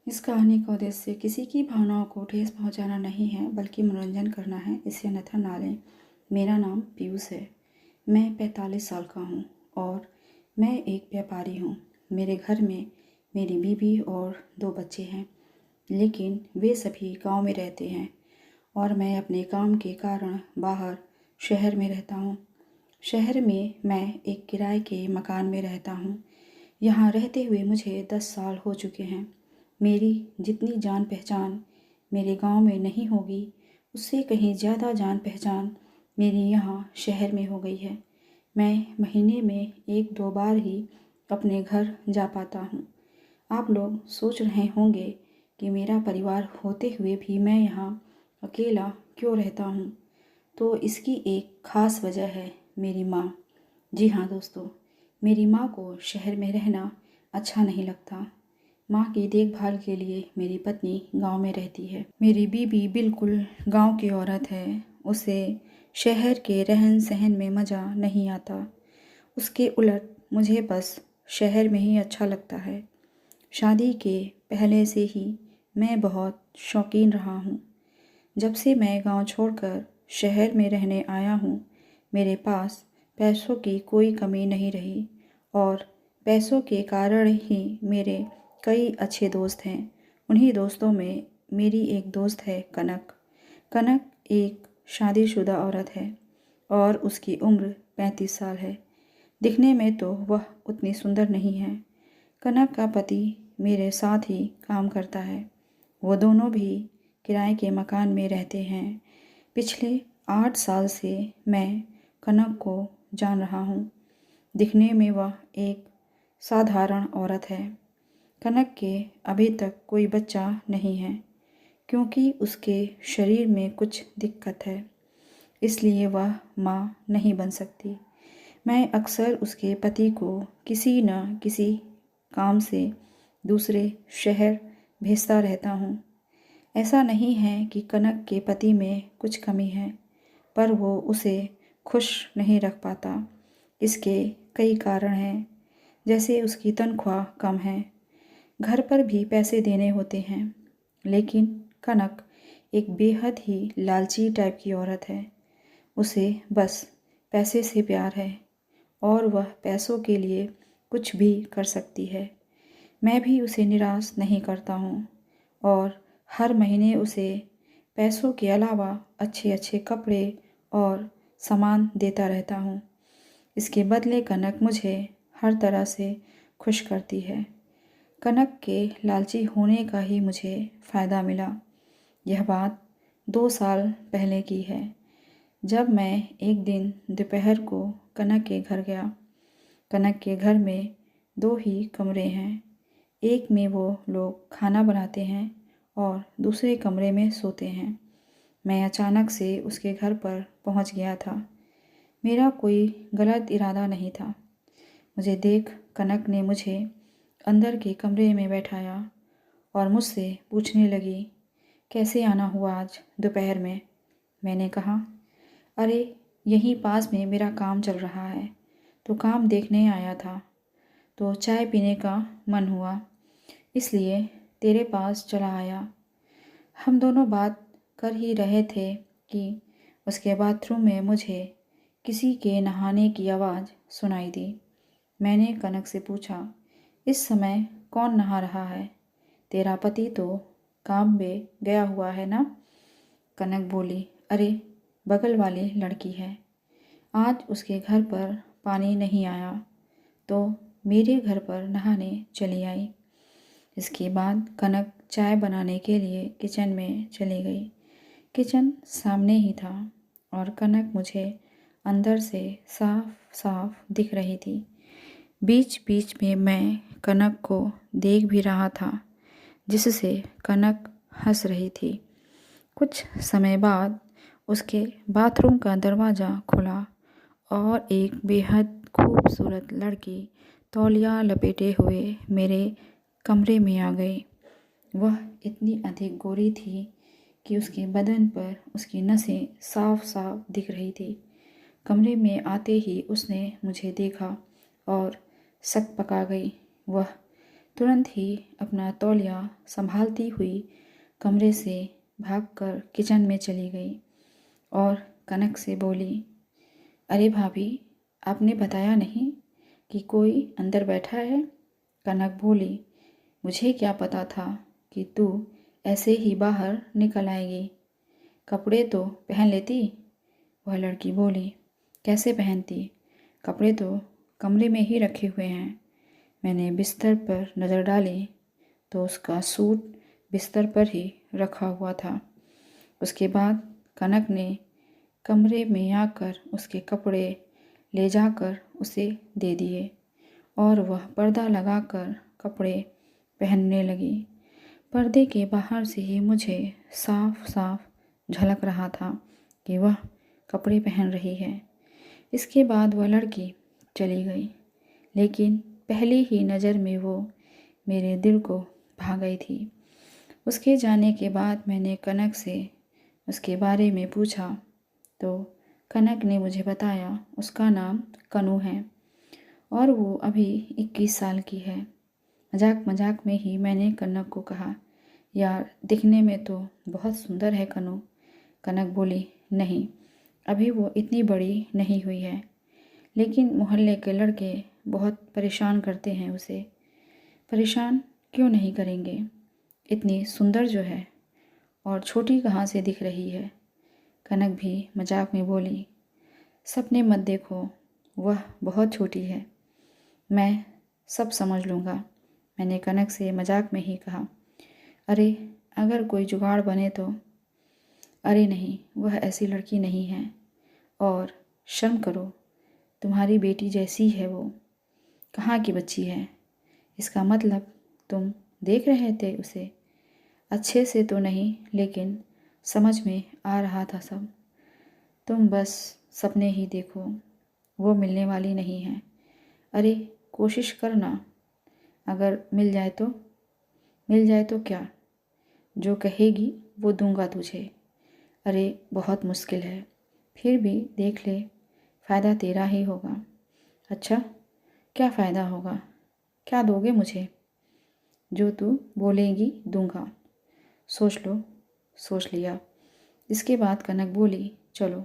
इस कहानी का उद्देश्य किसी की भावनाओं को ठेस पहुंचाना नहीं है, बल्कि मनोरंजन करना है। इसे अन्यथा ना लें। मेरा नाम पीयूष है। मैं 45 साल का हूँ और मैं एक व्यापारी हूँ। मेरे घर में मेरी बीवी और 2 बच्चे हैं, लेकिन वे सभी गांव में रहते हैं और मैं अपने काम के कारण बाहर शहर में रहता हूँ। शहर में मैं एक किराए के मकान में रहता हूँ। यहाँ रहते हुए मुझे 10 साल हो चुके हैं। मेरी जितनी जान पहचान मेरे गांव में नहीं होगी, उससे कहीं ज़्यादा जान पहचान मेरी यहाँ शहर में हो गई है। मैं महीने में 1-2 बार ही अपने घर जा पाता हूँ। आप लोग सोच रहे होंगे कि मेरा परिवार होते हुए भी मैं यहाँ अकेला क्यों रहता हूँ। तो इसकी एक ख़ास वजह है, मेरी माँ। जी हाँ दोस्तों, मेरी माँ को शहर में रहना अच्छा नहीं लगता। माँ की देखभाल के लिए मेरी पत्नी गांव में रहती है। मेरी बीवी बिल्कुल गांव की औरत है। उसे शहर के रहन सहन में मज़ा नहीं आता। उसके उलट मुझे बस शहर में ही अच्छा लगता है। शादी के पहले से ही मैं बहुत शौकीन रहा हूँ। जब से मैं गांव छोड़कर शहर में रहने आया हूँ, मेरे पास पैसों की कोई कमी नहीं रही और पैसों के कारण ही मेरे कई अच्छे दोस्त हैं। उन्हीं दोस्तों में मेरी एक दोस्त है कनक। कनक एक शादीशुदा औरत है और उसकी उम्र 35 साल है। दिखने में तो वह उतनी सुंदर नहीं है। कनक का पति मेरे साथ ही काम करता है। वो दोनों भी किराए के मकान में रहते हैं। पिछले 8 साल से मैं कनक को जान रहा हूँ। दिखने में वह एक साधारण औरत है। कनक के अभी तक कोई बच्चा नहीं है, क्योंकि उसके शरीर में कुछ दिक्कत है, इसलिए वह माँ नहीं बन सकती। मैं अक्सर उसके पति को किसी न किसी काम से दूसरे शहर भेजता रहता हूँ। ऐसा नहीं है कि कनक के पति में कुछ कमी है, पर वो उसे खुश नहीं रख पाता। इसके कई कारण हैं, जैसे उसकी तनख्वाह कम है, घर पर भी पैसे देने होते हैं। लेकिन कनक एक बेहद ही लालची टाइप की औरत है। उसे बस पैसे से प्यार है और वह पैसों के लिए कुछ भी कर सकती है। मैं भी उसे निराश नहीं करता हूँ और हर महीने उसे पैसों के अलावा अच्छे अच्छे कपड़े और सामान देता रहता हूँ। इसके बदले कनक मुझे हर तरह से खुश करती है। कनक के लालची होने का ही मुझे फ़ायदा मिला। यह बात 2 साल पहले की है, जब मैं एक दिन दोपहर को कनक के घर गया। कनक के घर में 2 ही कमरे हैं। एक में वो लोग खाना बनाते हैं और दूसरे कमरे में सोते हैं। मैं अचानक से उसके घर पर पहुंच गया था। मेरा कोई गलत इरादा नहीं था। मुझे देख कनक ने मुझे अंदर के कमरे में बैठाया और मुझसे पूछने लगी, कैसे आना हुआ आज दोपहर में। मैंने कहा, अरे यहीं पास में मेरा काम चल रहा है, तो काम देखने आया था, तो चाय पीने का मन हुआ, इसलिए तेरे पास चला आया। हम दोनों बात कर ही रहे थे कि उसके बाथरूम में मुझे किसी के नहाने की आवाज़ सुनाई दी। मैंने कनक से पूछा, इस समय कौन नहा रहा है? तेरा पति तो काम पे गया हुआ है ना? कनक बोली, अरे बगल वाली लड़की है, आज उसके घर पर पानी नहीं आया तो मेरे घर पर नहाने चली आई। इसके बाद कनक चाय बनाने के लिए किचन में चली गई। किचन सामने ही था और कनक मुझे अंदर से साफ साफ दिख रही थी। बीच बीच में मैं कनक को देख भी रहा था, जिससे कनक हंस रही थी। कुछ समय बाद उसके बाथरूम का दरवाज़ा खुला और एक बेहद खूबसूरत लड़की तौलिया लपेटे हुए मेरे कमरे में आ गई। वह इतनी अधिक गोरी थी कि उसके बदन पर उसकी नसें साफ साफ दिख रही थी। कमरे में आते ही उसने मुझे देखा और शक पका गई। वह तुरंत ही अपना तौलिया संभालती हुई कमरे से भागकर किचन में चली गई और कनक से बोली, अरे भाभी, आपने बताया नहीं कि कोई अंदर बैठा है? कनक बोली, मुझे क्या पता था कि तू ऐसे ही बाहर निकल आएगी। कपड़े तो पहन लेती। वह लड़की बोली, कैसे पहनती? कपड़े तो कमरे में ही रखे हुए हैं। मैंने बिस्तर पर नज़र डाली तो उसका सूट बिस्तर पर ही रखा हुआ था। उसके बाद कनक ने कमरे में आकर उसके कपड़े ले जाकर उसे दे दिए और वह पर्दा लगाकर कपड़े पहनने लगी। पर्दे के बाहर से ही मुझे साफ साफ झलक रहा था कि वह कपड़े पहन रही है। इसके बाद वह लड़की चली गई, लेकिन पहली ही नज़र में वो मेरे दिल को भा गई थी। उसके जाने के बाद मैंने कनक से उसके बारे में पूछा तो कनक ने मुझे बताया उसका नाम कनू है और वो अभी 21 साल की है। मजाक मजाक में ही मैंने कनक को कहा, यार दिखने में तो बहुत सुंदर है कनू। कनक बोली, नहीं, अभी वो इतनी बड़ी नहीं हुई है, लेकिन मोहल्ले के लड़के बहुत परेशान करते हैं उसे। परेशान क्यों नहीं करेंगे, इतनी सुंदर जो है, और छोटी कहाँ से दिख रही है। कनक भी मजाक में बोली, सपने मत देखो, वह बहुत छोटी है, मैं सब समझ लूँगा। मैंने कनक से मजाक में ही कहा, अरे अगर कोई जुगाड़ बने तो। अरे नहीं, वह ऐसी लड़की नहीं है, और शर्म करो, तुम्हारी बेटी जैसी है वो। कहाँ की बच्ची है? इसका मतलब तुम देख रहे थे उसे? अच्छे से तो नहीं, लेकिन समझ में आ रहा था सब। तुम बस सपने ही देखो, वो मिलने वाली नहीं है। अरे कोशिश करना, अगर मिल जाए तो। मिल जाए तो क्या? जो कहेगी वो दूंगा तुझे। अरे बहुत मुश्किल है, फिर भी देख ले, फ़ायदा तेरा ही होगा। अच्छा, क्या फ़ायदा होगा? क्या दोगे मुझे? जो तू बोलेगी दूंगा। सोच लो। सोच लिया। इसके बाद कनक बोली, चलो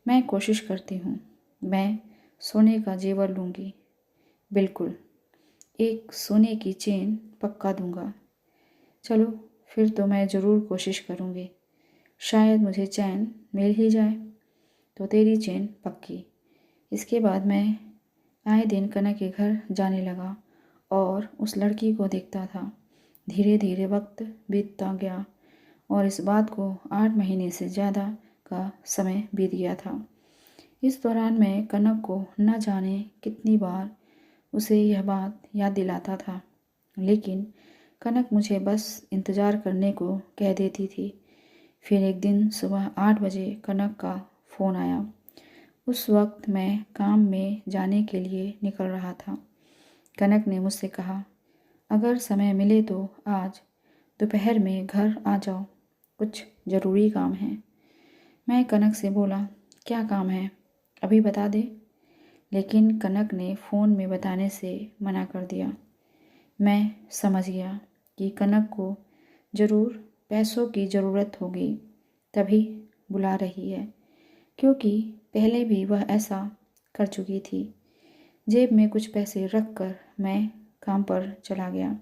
मैं कोशिश करती हूँ, मैं सोने का जेवर लूँगी। बिल्कुल, एक सोने की चेन पक्का दूंगा। चलो फिर तो मैं ज़रूर कोशिश करूँगी, शायद मुझे चैन मिल ही जाए तो तेरी चेन पक्की। इसके बाद मैं आए दिन कनक के घर जाने लगा और उस लड़की को देखता था। धीरे धीरे वक्त बीतता गया और इस बात को 8 महीने से ज़्यादा का समय बीत गया था। इस दौरान मैं कनक को न जाने कितनी बार उसे यह बात याद दिलाता था, लेकिन कनक मुझे बस इंतज़ार करने को कह देती थी। फिर एक दिन सुबह 8 बजे कनक का फ़ोन आया। उस वक्त मैं काम में जाने के लिए निकल रहा था। कनक ने मुझसे कहा, अगर समय मिले तो आज दोपहर में घर आ जाओ, कुछ ज़रूरी काम है। मैं कनक से बोला, क्या काम है, अभी बता दे। लेकिन कनक ने फ़ोन में बताने से मना कर दिया। मैं समझ गया कि कनक को ज़रूर पैसों की ज़रूरत होगी, तभी बुला रही है, क्योंकि पहले भी वह ऐसा कर चुकी थी। जेब में कुछ पैसे रख कर मैं काम पर चला गया।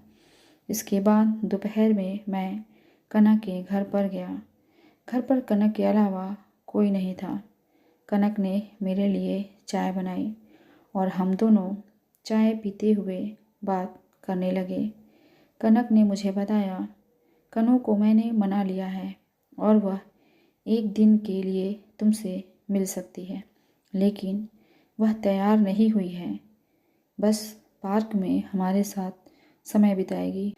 इसके बाद दोपहर में मैं कनक के घर पर गया। घर पर कनक के अलावा कोई नहीं था। कनक ने मेरे लिए चाय बनाई और हम दोनों चाय पीते हुए बात करने लगे। कनक ने मुझे बताया, कनू को मैंने मना लिया है और वह एक दिन के लिए तुमसे मिल सकती है, लेकिन वह तैयार नहीं हुई है, बस पार्क में हमारे साथ समय बिताएगी।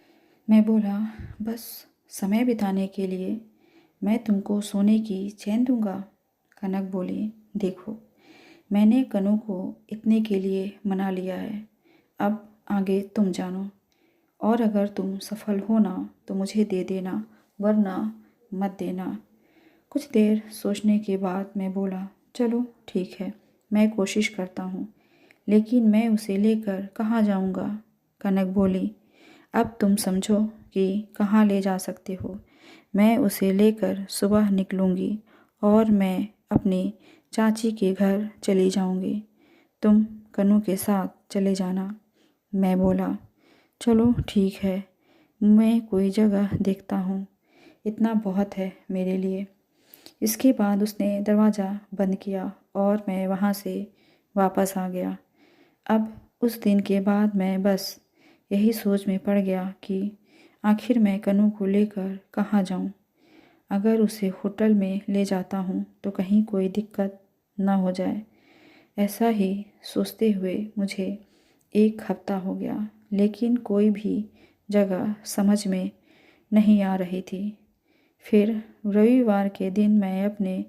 मैं बोला, बस समय बिताने के लिए मैं तुमको सोने की चैन दूंगा। कनक बोली, देखो, मैंने कनू को इतने के लिए मना लिया है, अब आगे तुम जानो, और अगर तुम सफल होना तो मुझे दे देना, वरना मत देना। कुछ देर सोचने के बाद मैं बोला, चलो ठीक है, मैं कोशिश करता हूँ, लेकिन मैं उसे लेकर कहाँ जाऊँगा। कनक बोली, अब तुम समझो कि कहाँ ले जा सकते हो। मैं उसे लेकर सुबह निकलूँगी और मैं अपनी चाची के घर चली जाऊँगी। तुम कनू के साथ चले जाना। मैं बोला, चलो ठीक है, मैं कोई जगह देखता हूँ, इतना बहुत है मेरे लिए। इसके बाद उसने दरवाज़ा बंद किया और मैं वहाँ से वापस आ गया। अब उस दिन के बाद मैं बस यही सोच में पड़ गया कि आखिर मैं कनू को लेकर कहाँ जाऊँ। अगर उसे होटल में ले जाता हूँ तो कहीं कोई दिक्कत ना हो जाए। ऐसा ही सोचते हुए मुझे 1 हफ्ता हो गया, लेकिन कोई भी जगह समझ में नहीं आ रही थी। फिर रविवार के दिन मैं अपने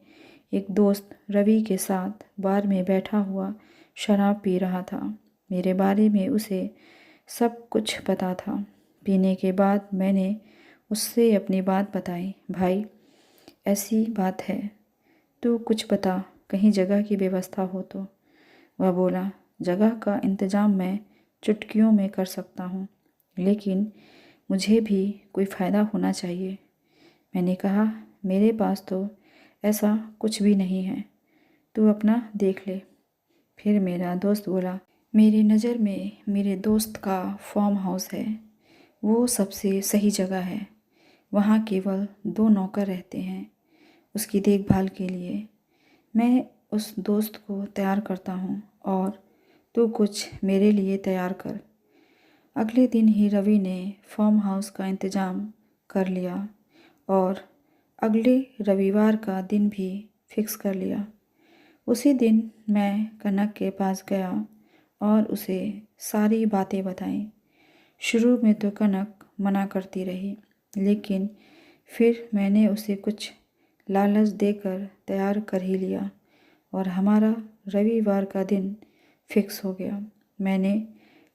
एक दोस्त रवि के साथ बार में बैठा हुआ शराब पी रहा था। मेरे बारे में उसे सब कुछ पता था। पीने के बाद मैंने उससे अपनी बात बताई। भाई, ऐसी बात है, तू कुछ बता, कहीं जगह की व्यवस्था हो तो। वह बोला, जगह का इंतज़ाम मैं चुटकियों में कर सकता हूँ, लेकिन मुझे भी कोई फ़ायदा होना चाहिए। मैंने कहा, मेरे पास तो ऐसा कुछ भी नहीं है, तू अपना देख ले। फिर मेरा दोस्त बोला, मेरी नज़र में मेरे दोस्त का फार्म हाउस है, वो सबसे सही जगह है। वहाँ केवल 2 नौकर रहते हैं उसकी देखभाल के लिए। मैं उस दोस्त को तैयार करता हूँ और तू कुछ मेरे लिए तैयार कर। अगले दिन ही रवि ने फार्म हाउस का इंतज़ाम कर लिया और अगले रविवार का दिन भी फिक्स कर लिया। उसी दिन मैं कनक के पास गया और उसे सारी बातें बताईं। शुरू में तो कनक मना करती रही, लेकिन फिर मैंने उसे कुछ लालच देकर तैयार कर ही लिया और हमारा रविवार का दिन फिक्स हो गया। मैंने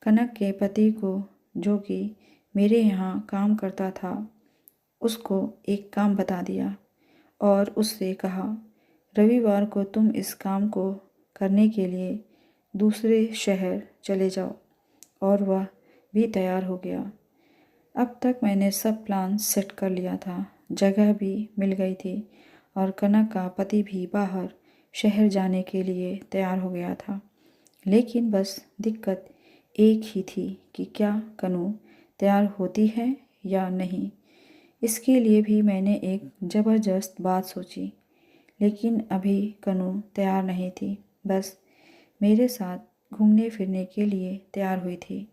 कनक के पति को, जो कि मेरे यहाँ काम करता था, उसको एक काम बता दिया और उससे कहा, रविवार को तुम इस काम को करने के लिए दूसरे शहर चले जाओ। और वह भी तैयार हो गया। अब तक मैंने सब प्लान सेट कर लिया था, जगह भी मिल गई थी और कनक का पति भी बाहर शहर जाने के लिए तैयार हो गया था। लेकिन बस दिक्कत एक ही थी कि क्या कनू तैयार होती है या नहीं। इसके लिए भी मैंने एक ज़बरदस्त बात सोची, लेकिन अभी कनू तैयार नहीं थी, बस मेरे साथ घूमने फिरने के लिए तैयार हुई थी।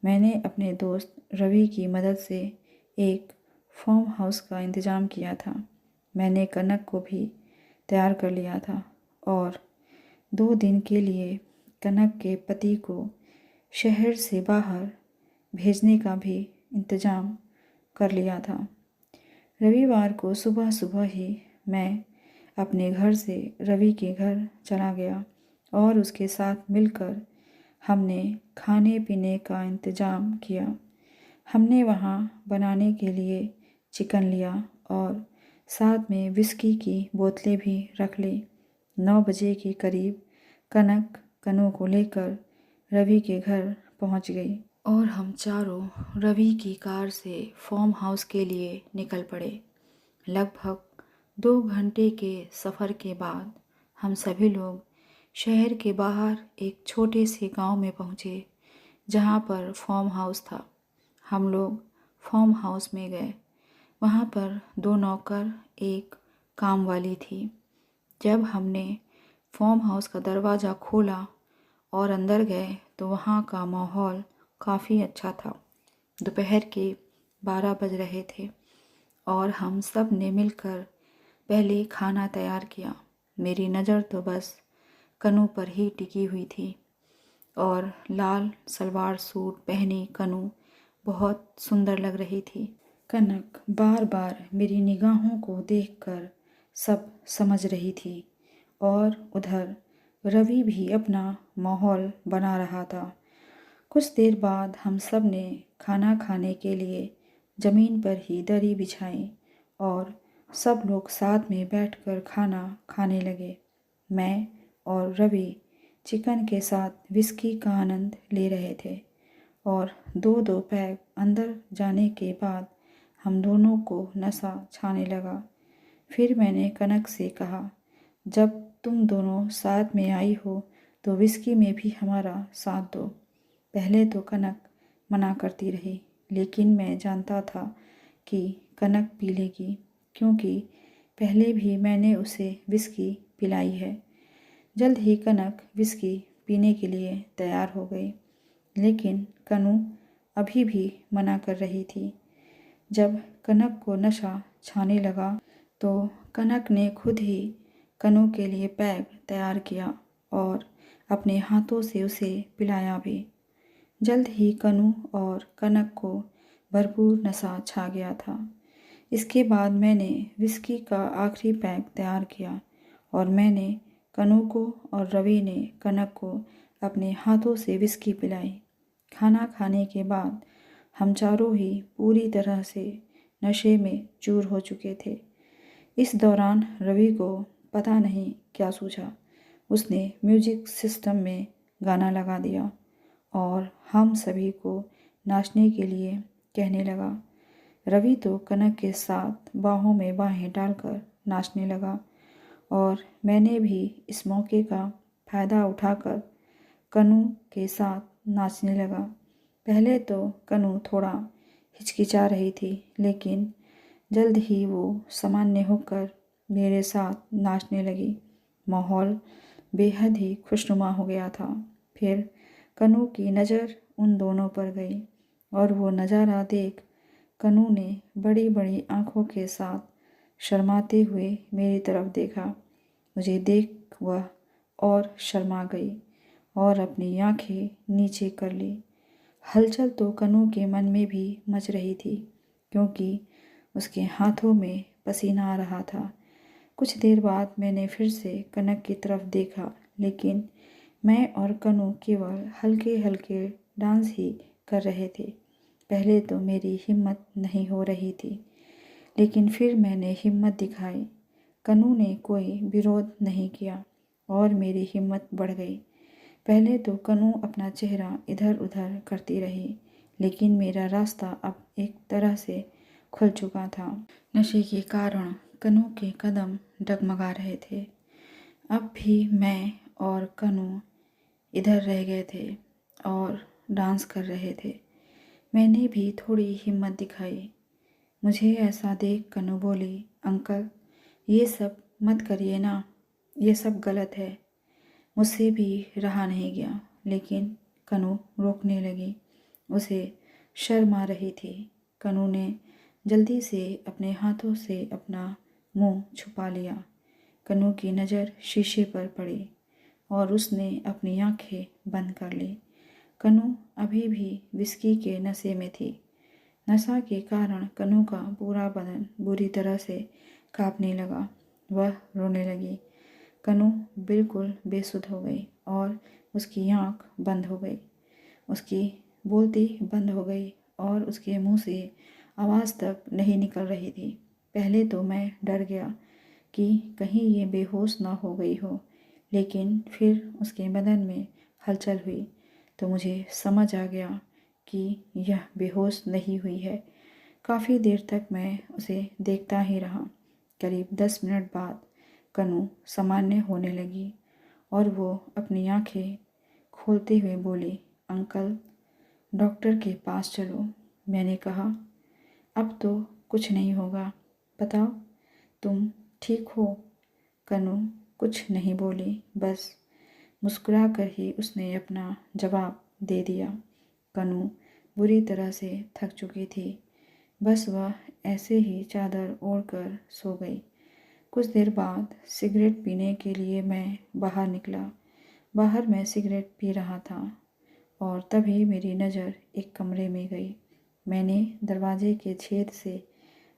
मैंने अपने दोस्त रवि की मदद से एक फार्म हाउस का इंतज़ाम किया था। मैंने कनक को भी तैयार कर लिया था और 2 दिन के लिए कनक के पति को शहर से बाहर भेजने का भी इंतज़ाम कर लिया था। रविवार को सुबह सुबह ही मैं अपने घर से रवि के घर चला गया और उसके साथ मिलकर हमने खाने पीने का इंतज़ाम किया। हमने वहाँ बनाने के लिए चिकन लिया और साथ में विस्की की बोतलें भी रख ली। 9 बजे के करीब कनक कनू को लेकर रवि के घर पहुँच गई और हम चारों रवि की कार से फार्म हाउस के लिए निकल पड़े। लगभग 2 घंटे के सफ़र के बाद हम सभी लोग शहर के बाहर एक छोटे से गांव में पहुँचे, जहां पर फार्म हाउस था। हम लोग फार्म हाउस में गए। वहां पर 2 नौकर, एक काम वाली थी। जब हमने फार्म हाउस का दरवाज़ा खोला और अंदर गए तो वहाँ का माहौल काफ़ी अच्छा था। दोपहर के 12 बज रहे थे और हम सब ने मिलकर पहले खाना तैयार किया। मेरी नज़र तो बस कनू पर ही टिकी हुई थी और लाल सलवार सूट पहनी कनू बहुत सुंदर लग रही थी। कनक बार बार मेरी निगाहों को देखकर सब समझ रही थी और उधर रवि भी अपना माहौल बना रहा था। कुछ देर बाद हम सब ने खाना खाने के लिए ज़मीन पर ही दरी बिछाई और सब लोग साथ में बैठकर खाना खाने लगे। मैं और रवि चिकन के साथ विस्की का आनंद ले रहे थे और दो दो पैग अंदर जाने के बाद हम दोनों को नशा छाने लगा। फिर मैंने कनक से कहा, जब तुम दोनों साथ में आई हो तो विस्की में भी हमारा साथ दो। पहले तो कनक मना करती रही, लेकिन मैं जानता था कि कनक पी लेगी, क्योंकि पहले भी मैंने उसे विस्की पिलाई है। जल्द ही कनक विस्की पीने के लिए तैयार हो गई, लेकिन कनू अभी भी मना कर रही थी। जब कनक को नशा छाने लगा तो कनक ने खुद ही कनू के लिए पैग तैयार किया और अपने हाथों से उसे पिलाया भी। जल्द ही कनू और कनक को भरपूर नशा छा गया था। इसके बाद मैंने विस्की का आखिरी पैग तैयार किया और मैंने कनू को और रवि ने कनक को अपने हाथों से विस्की पिलाई। खाना खाने के बाद हम चारों ही पूरी तरह से नशे में चूर हो चुके थे। इस दौरान रवि को पता नहीं क्या सूझा, उसने म्यूजिक सिस्टम में गाना लगा दिया और हम सभी को नाचने के लिए कहने लगा। रवि तो कनक के साथ बाहों में बाहें डालकर नाचने लगा और मैंने भी इस मौके का फ़ायदा उठाकर कनू के साथ नाचने लगा। पहले तो कनू थोड़ा हिचकिचा रही थी, लेकिन जल्द ही वो सामान्य होकर मेरे साथ नाचने लगी। माहौल बेहद ही खुशनुमा हो गया था। फिर कनू की नज़र उन दोनों पर गई और वो नज़ारा देख कनू ने बड़ी बड़ी आंखों के साथ शर्माते हुए मेरी तरफ देखा। मुझे देख वह और शर्मा गई और अपनी आंखें नीचे कर ली। हलचल तो कनू के मन में भी मच रही थी, क्योंकि उसके हाथों में पसीना आ रहा था। कुछ देर बाद मैंने फिर से कनक की तरफ देखा, लेकिन मैं और कनू केवल हल्के हल्के डांस ही कर रहे थे। पहले तो मेरी हिम्मत नहीं हो रही थी, लेकिन फिर मैंने हिम्मत दिखाई। कनू ने कोई विरोध नहीं किया और मेरी हिम्मत बढ़ गई। पहले तो कनू अपना चेहरा इधर उधर करती रही, लेकिन मेरा रास्ता अब एक तरह से खुल चुका था। नशे के कारण कनू के कदम डगमगा रहे थे। अब भी मैं और कनू इधर रह गए थे और डांस कर रहे थे। मैंने भी थोड़ी हिम्मत दिखाई। मुझे ऐसा देख कनू बोली, अंकल ये सब मत करिए ना, ये सब गलत है। मुझसे भी रहा नहीं गया, लेकिन कनू रोकने लगी। उसे शर्म आ रही थी। कनू ने जल्दी से अपने हाथों से अपना मुंह छुपा लिया। कनू की नज़र शीशे पर पड़ी और उसने अपनी आंखें बंद कर ली। कनू अभी भी विस्की के नशे में थी। नशा के कारण कनू का पूरा बदन बुरी तरह से कांपने लगा। वह रोने लगी। कनू बिल्कुल बेसुध हो गई और उसकी आंख बंद हो गई। उसकी बोलती बंद हो गई और उसके मुंह से आवाज़ तक नहीं निकल रही थी। पहले तो मैं डर गया कि कहीं ये बेहोश ना हो गई हो, लेकिन फिर उसके बदन में हलचल हुई तो मुझे समझ आ गया कि यह बेहोश नहीं हुई है। काफ़ी देर तक मैं उसे देखता ही रहा। करीब 10 मिनट बाद कनू सामान्य होने लगी और वो अपनी आंखें खोलते हुए बोली, अंकल डॉक्टर के पास चलो। मैंने कहा, अब तो कुछ नहीं होगा, बताओ तुम ठीक हो? कनू कुछ नहीं बोली, बस मुस्कुरा कर ही उसने अपना जवाब दे दिया। कनू बुरी तरह से थक चुकी थी। बस वह ऐसे ही चादर ओढ़कर सो गई। कुछ देर बाद सिगरेट पीने के लिए मैं बाहर निकला। बाहर मैं सिगरेट पी रहा था और तभी मेरी नज़र एक कमरे में गई। मैंने दरवाजे के छेद से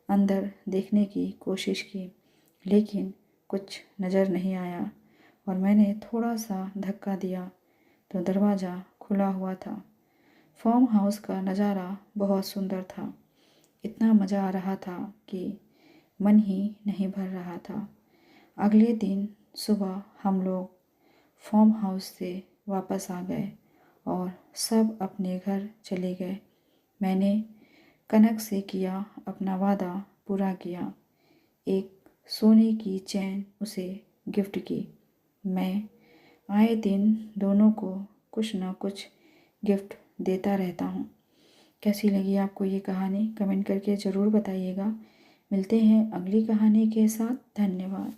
अंदर देखने की कोशिश की, लेकिन कुछ नज़र नहीं आया और मैंने थोड़ा सा धक्का दिया तो दरवाज़ा खुला हुआ था। फार्म हाउस का नज़ारा बहुत सुंदर था। इतना मज़ा आ रहा था कि मन ही नहीं भर रहा था। अगले दिन सुबह हम लोग फार्म हाउस से वापस आ गए और सब अपने घर चले गए। मैंने कनक से किया अपना वादा पूरा किया। एक सोने की चैन उसे गिफ्ट की। मैं आए दिन दोनों को कुछ ना कुछ गिफ्ट देता रहता हूँ। कैसी लगी आपको ये कहानी कमेंट करके ज़रूर बताइएगा। मिलते हैं अगली कहानी के साथ। धन्यवाद।